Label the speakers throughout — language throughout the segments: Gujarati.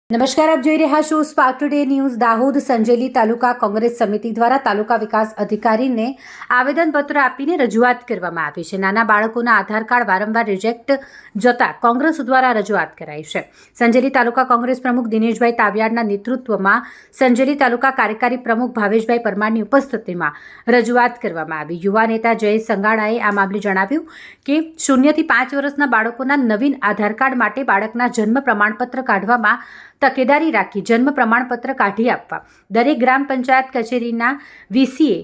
Speaker 1: નમસ્કાર, આપ જોઈ રહ્યા છો spark today news. Dahod Sanjeli તાલુકા કોંગ્રેસ સમિતિ દ્વારા તાલુકા વિકાસ અધિકારીને આવેદનપત્ર આપીને રજૂઆત કરવામાં આવી છે. નાના બાળકોના આધાર કાર્ડ વારંવાર રિજેક્ટ જતા કોંગ્રેસ દ્વારા રજૂઆત કરાઈ છે. સંજેલી તાલુકા કોંગ્રેસ પ્રમુખ દિનેશભાઈ તાવિયાડના નેતૃત્વમાં સંજેલી તાલુકા કાર્યકારી પ્રમુખ ભાવેશભાઈ પરમારની ઉપસ્થિતિમાં રજૂઆત કરવામાં આવી. યુવા નેતા જયેશ સંગાડાએ આ મામલે જણાવ્યું કે 0 થી 5 વર્ષના બાળકોના નવીન આધાર કાર્ડ માટે બાળકના જન્મ પ્રમાણપત્ર કાઢવામાં તકેદારી રાખી જન્મ પ્રમાણપત્ર કાઢી આપવા દરેક ગ્રામ પંચાયત કચેરીના વીસીએ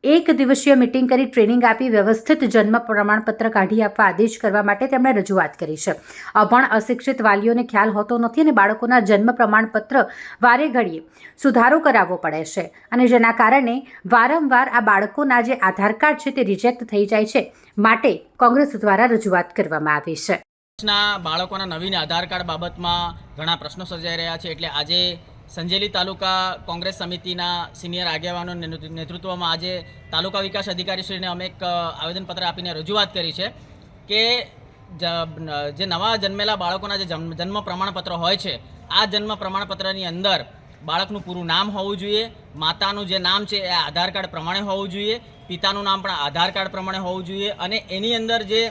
Speaker 1: એક દિવસીય મિટિંગ કરી ટ્રેનિંગ આપી વ્યવસ્થિત જન્મ પ્રમાણપત્ર કાઢી આપવા આદેશ કરવા માટે તેમણે રજૂઆત કરી છે. અભણ અશિક્ષિત વાલીઓને ખ્યાલ હોતો નથી અને બાળકોના જન્મ પ્રમાણપત્ર વારે ઘડીએ સુધારો કરાવવો પડે છે અને જેના કારણે વારંવાર આ બાળકોના જે આધાર કાર્ડ છે તે રિજેક્ટ થઈ જાય છે. માટે કોંગ્રેસ દ્વારા રજૂઆત કરવામાં આવી છે.
Speaker 2: બાળકોના નવીન આધાર કાર્ડ બાબતમાં ઘણા પ્રશ્નો સર્જાઈ રહ્યા છે. એટલે આજે સંજેલી તાલુકા કોંગ્રેસ સમિતિના સિનિયર આગેવાનો નેતૃત્વમાં આજે તાલુકા વિકાસ અધિકારીશ્રીને અમે એક આવેદનપત્ર આપીને રજૂઆત કરી છે કે જે નવા જન્મેલા બાળકોના જે જન્મ પ્રમાણપત્ર હોય છે, આ જન્મ પ્રમાણપત્રની અંદર બાળકનું પૂરું નામ હોવું જોઈએ, માતાનું જે નામ છે એ આધાર કાર્ડ પ્રમાણે હોવું જોઈએ, પિતાનું નામ પણ આધાર કાર્ડ પ્રમાણે હોવું જોઈએ અને એની અંદર જે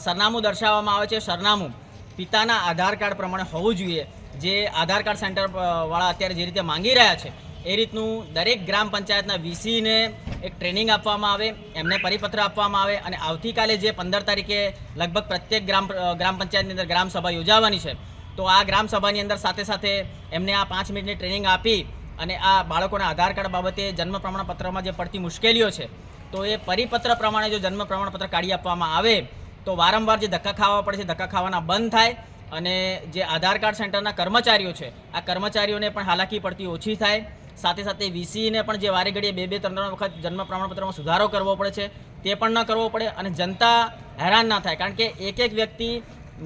Speaker 2: સરનામું દર્શાવવામાં આવે છે સરનામું પિતાના આધાર કાર્ડ પ્રમાણે હોવું જોઈએ. જે આધાર કાર્ડ સેન્ટર વાળા અત્યારે જે રીતે માંગી રહ્યા છે એ રીતનું દરેક ગ્રામ પંચાયતના વીસીને એક ટ્રેનિંગ આપવામાં આવે, એમને પરિપત્ર આપવામાં આવે અને આવતીકાલે જે 15 તારીખે લગભગ પ્રત્યેક ગ્રામ પંચાયતની અંદર ગ્રામસભા યોજાવાની છે, તો આ ગ્રામસભાની અંદર સાથે સાથે એમને આ 5 મિનિટની ટ્રેનિંગ આપી અને આ બાળકોના આધાર કાર્ડ બાબતે જન્મ પ્રમાણપત્રમાં જે પડતી મુશ્કેલીઓ છે તો એ પરિપત્ર પ્રમાણે જો જન્મ પ્રમાણપત્ર કાઢી આપવામાં આવે તો વારંવાર જે ધક્કા ખાવા પડે છે ધક્કા ખાવાના બંધ થાય અને જે આધાર કાર્ડ સેન્ટરના કર્મચારીઓ છે આ કર્મચારીઓને પણ હાલાકી પડતી ઓછી થાય. સાથે સાથે વીસીને પણ જે વારે ઘડીએ 2-3 વખત જન્મ પ્રમાણપત્રમાં સુધારો કરવો પડે છે તે પણ ન કરવો પડે અને જનતા હેરાન ના થાય. કારણ કે એક વ્યક્તિ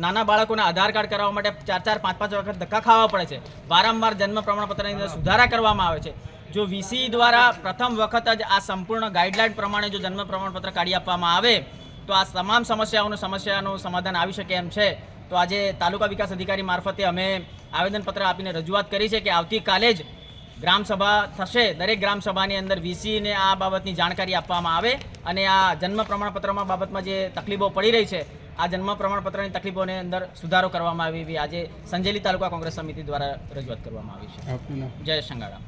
Speaker 2: નાના બાળકોના આધાર કાર્ડ કરાવવા માટે 4-5 વખત ધક્કા ખાવા પડે છે. વારંવાર જન્મ પ્રમાણપત્રની અંદર સુધારા કરવામાં આવે છે. જો વીસી દ્વારા પ્રથમ વખત જ આ સંપૂર્ણ ગાઈડલાઇન પ્રમાણે જો જન્મ પ્રમાણપત્ર કાઢી આપવામાં આવે તો આ તમામ સમસ્યાનું સમાધાન આવી શકે એમ છે. તો આજે તાલુકા વિકાસ અધિકારી મારફતે અમે આવેદનપત્ર આપીને રજૂઆત કરી છે કે આવતીકાલે જ ગ્રામસભા થશે. દરેક ગ્રામસભાની અંદર વીસીને આ બાબતની જાણકારી આપવામાં આવે અને આ જન્મ પ્રમાણપત્રમાં બાબતમાં જે તકલીફો પડી રહી છે આ જન્મ પ્રમાણપત્રની તકલીફોને અંદર સુધારો કરવામાં આવે એવી આજે સંજેલી તાલુકા કોંગ્રેસ સમિતિ દ્વારા રજૂઆત કરવામાં આવી છે. જયેશ સંગાડા.